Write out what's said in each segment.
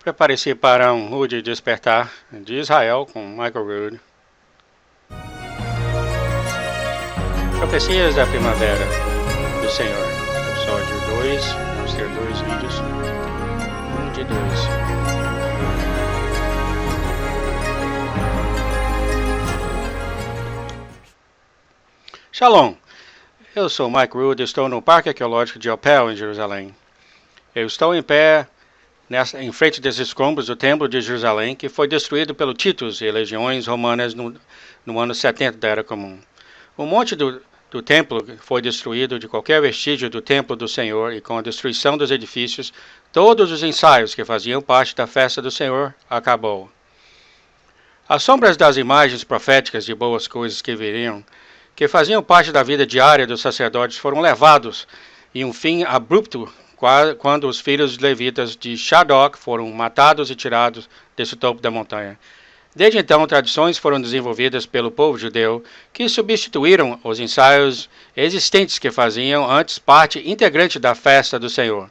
Prepare-se para um rude despertar de Israel com Michael Rood. Profecias da Primavera do Senhor. Episódio 2. Vamos ter 2 vídeos. 1 de 2. Shalom. Eu sou Mike Rood e estou no Parque Arqueológico de Opel, em Jerusalém. Eu estou em pé em frente desses escombros do Templo de Jerusalém, que foi destruído pelo Titus e legiões romanas no ano 70 da Era Comum. O monte do templo foi destruído de qualquer vestígio do templo do Senhor, e com a destruição dos edifícios, todos os ensaios que faziam parte da festa do Senhor acabou. As sombras das imagens proféticas de boas coisas que viriam, que faziam parte da vida diária dos sacerdotes, foram levados em um fim abrupto quando os filhos levitas de Shadok foram matados e tirados desse topo da montanha. Desde então, tradições foram desenvolvidas pelo povo judeu que substituíram os ensaios existentes que faziam antes parte integrante da festa do Senhor.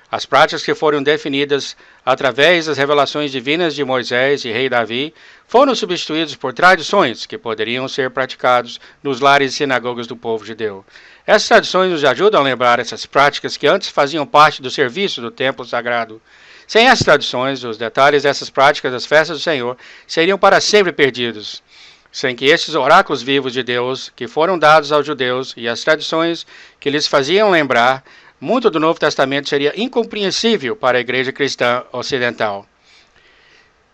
As práticas que foram definidas através das revelações divinas de Moisés e rei Davi foram substituídas por tradições que poderiam ser praticadas nos lares e sinagogas do povo judeu. Essas tradições nos ajudam a lembrar essas práticas que antes faziam parte do serviço do templo sagrado. Sem essas tradições, os detalhes dessas práticas das festas do Senhor seriam para sempre perdidos. Sem que estes oráculos vivos de Deus, que foram dados aos judeus, e as tradições que lhes faziam lembrar, muito do Novo Testamento seria incompreensível para a igreja cristã ocidental.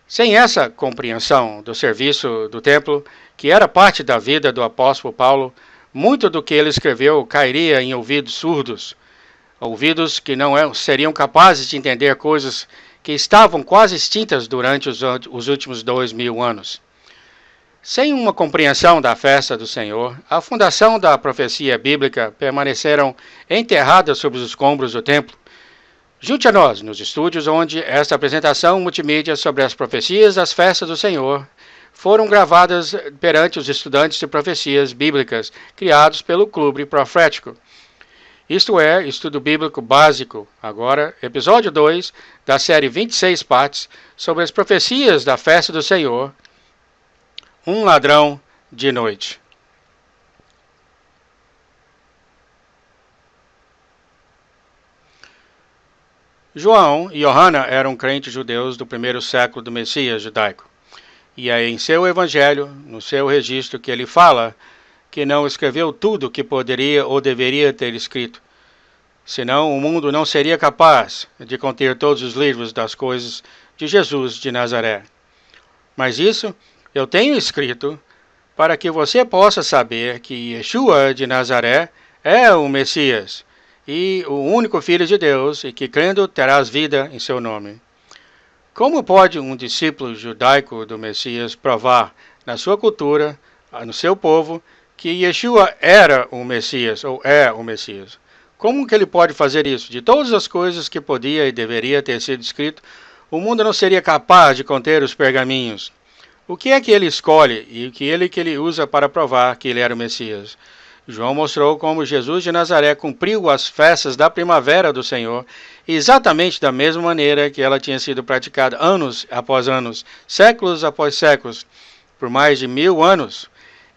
Sem essa compreensão do serviço do templo, que era parte da vida do apóstolo Paulo, muito do que ele escreveu cairia em ouvidos surdos, ouvidos que não seriam capazes de entender coisas que estavam quase extintas durante os últimos 2000 anos. Sem uma compreensão da festa do Senhor, a fundação da profecia bíblica permaneceram enterradas sob os escombros do templo. Junte a nós nos estúdios onde esta apresentação multimídia sobre as profecias das festas do Senhor foram gravadas perante os estudantes de profecias bíblicas criados pelo Clube Profético. Isto é, Estudo Bíblico Básico, agora, episódio 2 da série 26 partes sobre as profecias da festa do Senhor, um ladrão de noite. João e Johanna eram crentes judeus do primeiro século do Messias judaico. E é em seu evangelho, no seu registro, que ele fala que não escreveu tudo o que poderia ou deveria ter escrito. Senão o mundo não seria capaz de conter todos os livros das coisas de Jesus de Nazaré. Mas isso eu tenho escrito para que você possa saber que Yeshua de Nazaré é o Messias e o único Filho de Deus, e que crendo terás vida em seu nome. Como pode um discípulo judaico do Messias provar na sua cultura, no seu povo, que Yeshua era o Messias ou é o Messias? Como que ele pode fazer isso? De todas as coisas que podia e deveria ter sido escrito, o mundo não seria capaz de conter os pergaminhos. O que é que ele escolhe e o que ele usa para provar que ele era o Messias? João mostrou como Jesus de Nazaré cumpriu as festas da primavera do Senhor exatamente da mesma maneira que ela tinha sido praticada anos após anos, séculos após séculos, por mais de 1000 anos,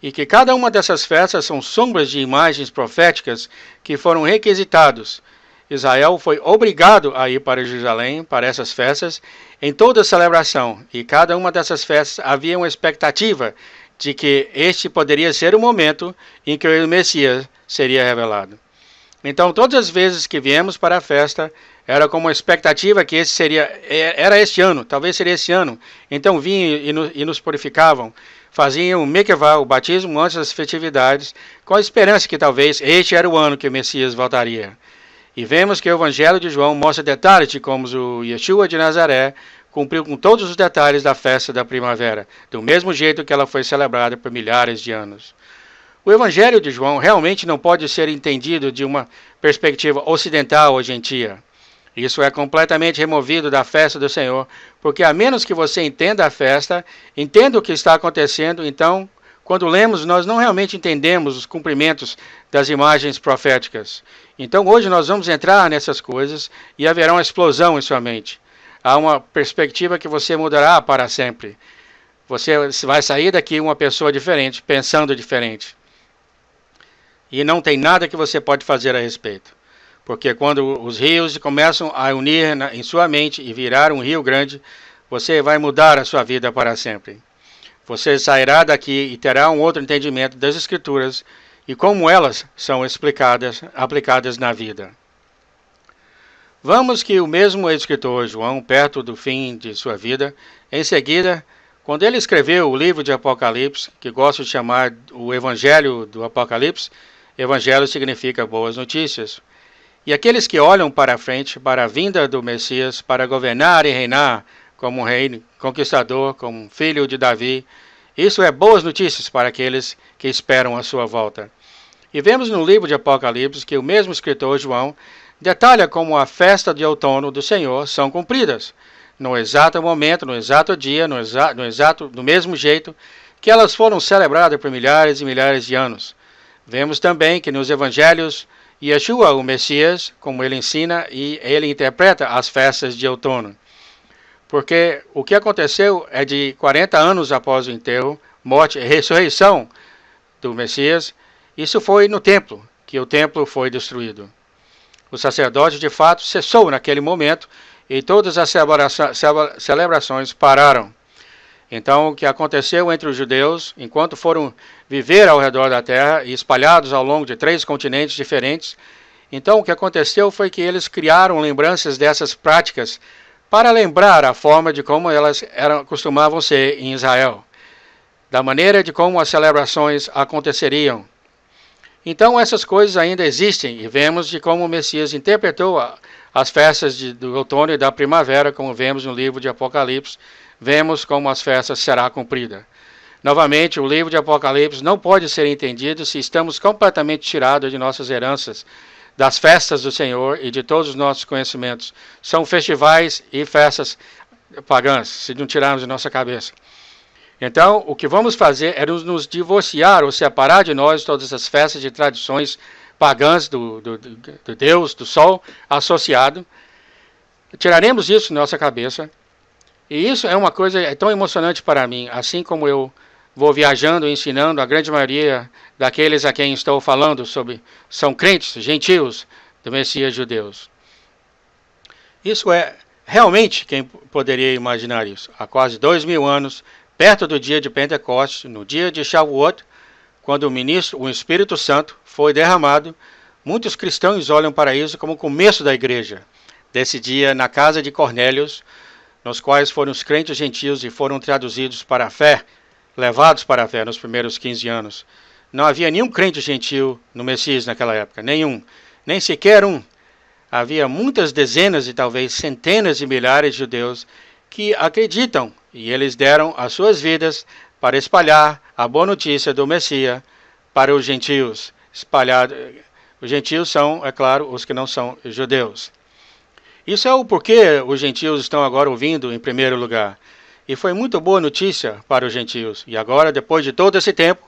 e que cada uma dessas festas são sombras de imagens proféticas que foram requisitados. Israel foi obrigado a ir para Jerusalém para essas festas em toda a celebração, e cada uma dessas festas havia uma expectativa de que este poderia ser o momento em que o Messias seria revelado. Então, todas as vezes que viemos para a festa, era como uma expectativa que era este ano, talvez seria esse ano. Então vinham e nos purificavam, faziam o Mikvah, o batismo antes das festividades, com a esperança que talvez este era o ano que o Messias voltaria. E vemos que o Evangelho de João mostra detalhes de como o Yeshua de Nazaré cumpriu com todos os detalhes da festa da primavera, do mesmo jeito que ela foi celebrada por milhares de anos. O Evangelho de João realmente não pode ser entendido de uma perspectiva ocidental ou gentia. Isso é completamente removido da festa do Senhor, porque a menos que você entenda a festa, entenda o que está acontecendo, então, quando lemos, nós não realmente entendemos os cumprimentos das imagens proféticas. Então, hoje nós vamos entrar nessas coisas e haverá uma explosão em sua mente. há uma perspectiva que você mudará para sempre. Você vai sair daqui uma pessoa diferente, pensando diferente. E não tem nada que você pode fazer a respeito. Porque quando os rios começam a unir em sua mente e virar um rio grande, você vai mudar a sua vida para sempre. Você sairá daqui e terá um outro entendimento das Escrituras e como elas são aplicadas na vida. Vamos que o mesmo escritor João, perto do fim de sua vida, em seguida, quando ele escreveu o livro de Apocalipse, que gosto de chamar o Evangelho do Apocalipse, Evangelho significa boas notícias, e aqueles que olham para a frente, para a vinda do Messias, para governar e reinar como um rei conquistador, como um filho de Davi, isso é boas notícias para aqueles que esperam a sua volta. E vemos no livro de Apocalipse que o mesmo escritor João detalha como a festa de outono do Senhor são cumpridas, no exato momento, no exato dia, do mesmo jeito que elas foram celebradas por milhares e milhares de anos. Vemos também que nos evangelhos, Yeshua, o Messias, como ele ensina e ele interpreta as festas de outono. Porque o que aconteceu é de 40 anos após o enterro, morte e ressurreição do Messias, isso foi no templo, que o templo foi destruído. O sacerdote, de fato, cessou naquele momento e todas as celebrações pararam. Então, o que aconteceu entre os judeus, enquanto foram viver ao redor da terra e espalhados ao longo de 3 continentes diferentes, então o que aconteceu foi que eles criaram lembranças dessas práticas para lembrar a forma de como elas costumavam ser em Israel, da maneira de como as celebrações aconteceriam. Então essas coisas ainda existem e vemos de como o Messias interpretou as festas do outono e da primavera, como vemos no livro de Apocalipse, vemos como as festas serão cumpridas. Novamente, o livro de Apocalipse não pode ser entendido se estamos completamente tirados de nossas heranças, das festas do Senhor e de todos os nossos conhecimentos. São festivais e festas pagãs, se não tirarmos de nossa cabeça. Então, o que vamos fazer é nos divorciar ou separar de nós todas as festas e tradições pagãs do Deus, do Sol associado. Tiraremos isso de nossa cabeça. E isso é uma coisa tão emocionante para mim, assim como eu vou viajando e ensinando a grande maioria daqueles a quem estou falando sobre, são crentes, gentios do Messias judeus. Isso é realmente quem poderia imaginar isso. Há quase 2000 anos, perto do dia de Pentecostes, no dia de Shavuot, quando o Espírito Santo foi derramado, muitos cristãos olham para isso como o começo da igreja. Desse dia, na casa de Cornélios, nos quais foram os crentes gentios e foram traduzidos para a fé, levados para a fé nos primeiros 15 anos. Não havia nenhum crente gentil no Messias naquela época, nenhum, nem sequer um. Havia muitas dezenas e talvez centenas de milhares de judeus que acreditam, e eles deram as suas vidas para espalhar a boa notícia do Messias para os gentios. Os gentios são, é claro, os que não são judeus. Isso é o porquê os gentios estão agora ouvindo em primeiro lugar. E foi muito boa notícia para os gentios. E agora, depois de todo esse tempo,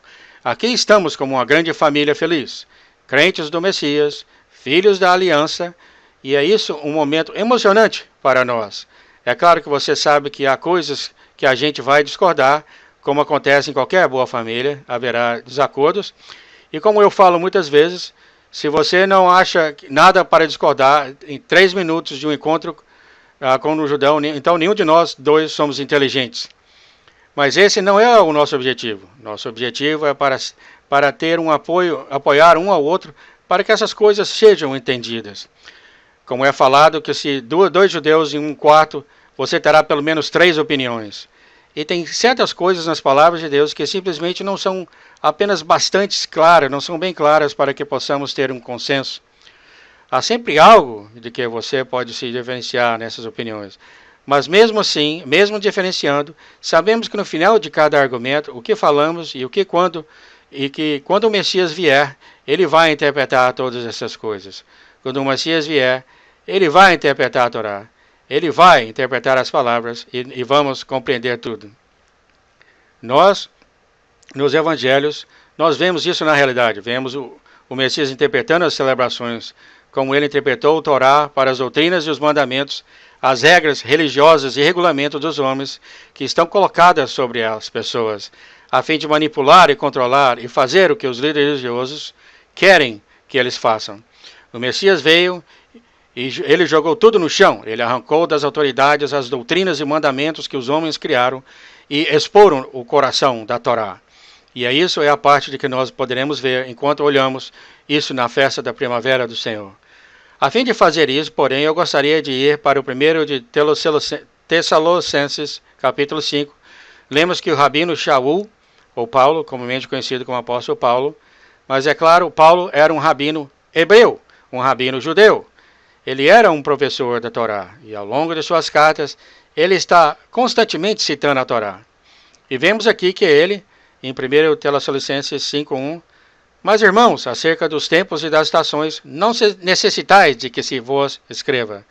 aqui estamos como uma grande família feliz. Crentes do Messias, filhos da aliança, e é isso um momento emocionante para nós. É claro que você sabe que há coisas que a gente vai discordar, como acontece em qualquer boa família, haverá desacordos. E como eu falo muitas vezes, se você não acha nada para discordar em 3 minutos de um encontro com um judeu, então nenhum de nós dois somos inteligentes. Mas esse não é o nosso objetivo. Nosso objetivo é para ter um apoio, apoiar um ao outro, para que essas coisas sejam entendidas. Como é falado que se 2 judeus em um quarto, você terá pelo menos 3 opiniões. E tem certas coisas nas palavras de Deus que simplesmente não são apenas bastante claras, não são bem claras para que possamos ter um consenso. Há sempre algo de que você pode se diferenciar nessas opiniões. Mas mesmo assim, mesmo diferenciando, sabemos que no final de cada argumento, o que falamos e que quando o Messias vier, ele vai interpretar todas essas coisas. Quando o Messias vier, ele vai interpretar a Torá. Ele vai interpretar as palavras e vamos compreender tudo. Nós, nos evangelhos, nós vemos isso na realidade. Vemos o Messias interpretando as celebrações, como ele interpretou o Torá para as doutrinas e os mandamentos, as regras religiosas e regulamentos dos homens que estão colocadas sobre as pessoas, a fim de manipular e controlar e fazer o que os líderes religiosos querem que eles façam. O Messias veio e ele jogou tudo no chão. Ele arrancou das autoridades as doutrinas e mandamentos que os homens criaram e exporam o coração da Torá. E isso é a parte de que nós poderemos ver enquanto olhamos isso na festa da primavera do Senhor. A fim de fazer isso, porém, eu gostaria de ir para o primeiro de Tessalonicenses, capítulo 5. Lemos que o rabino Shaul, ou Paulo, comumente conhecido como apóstolo Paulo, mas é claro, Paulo era um rabino hebreu, um rabino judeu. Ele era um professor da Torá, e ao longo de suas cartas, ele está constantemente citando a Torá. E vemos aqui que ele, em 1 Tessalonicenses 5:1, mas irmãos, acerca dos tempos e das estações, não necessitais de que se vos escreva.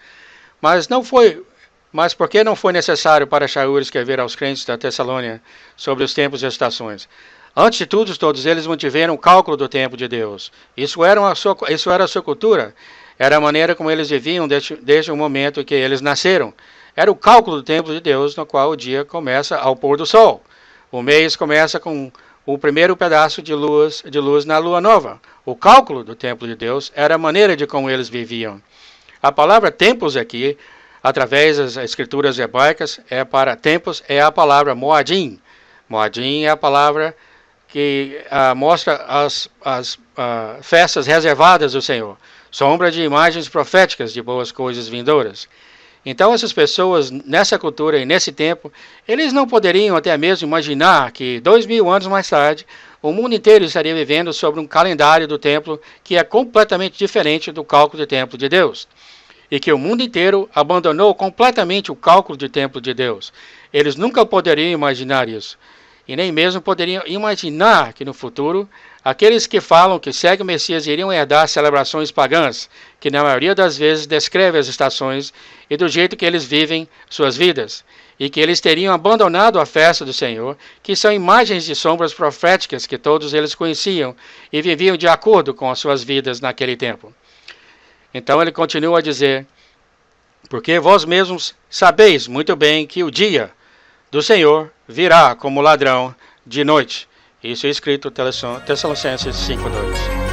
Mas porque não foi necessário para Shaul escrever aos crentes da Tessalônia sobre os tempos e as estações? Antes de tudo, todos eles mantiveram o cálculo do tempo de Deus. Isso era a sua cultura. Era a maneira como eles viviam desde o momento em que eles nasceram. Era o cálculo do tempo de Deus, no qual o dia começa ao pôr do sol. O mês começa com o primeiro pedaço de luz na lua nova. O cálculo do tempo de Deus era a maneira de como eles viviam. A palavra tempos aqui, através das escrituras hebraicas, tempos, é a palavra moadim. Moadim é a palavra que mostra as festas reservadas do Senhor. Sombra de imagens proféticas de boas coisas vindouras. Então essas pessoas, nessa cultura e nesse tempo, eles não poderiam até mesmo imaginar que 2000 anos mais tarde, o mundo inteiro estaria vivendo sobre um calendário do templo que é completamente diferente do cálculo do templo de Deus. E que o mundo inteiro abandonou completamente o cálculo do templo de Deus. Eles nunca poderiam imaginar isso. E nem mesmo poderiam imaginar que no futuro, aqueles que falam que seguem o Messias iriam herdar celebrações pagãs, que na maioria das vezes descrevem as estações e do jeito que eles vivem suas vidas, e que eles teriam abandonado a festa do Senhor, que são imagens de sombras proféticas que todos eles conheciam e viviam de acordo com as suas vidas naquele tempo. Então ele continua a dizer, porque vós mesmos sabeis muito bem que o dia do Senhor virá como ladrão de noite. Isso é escrito em Tessalonicenses 5:2.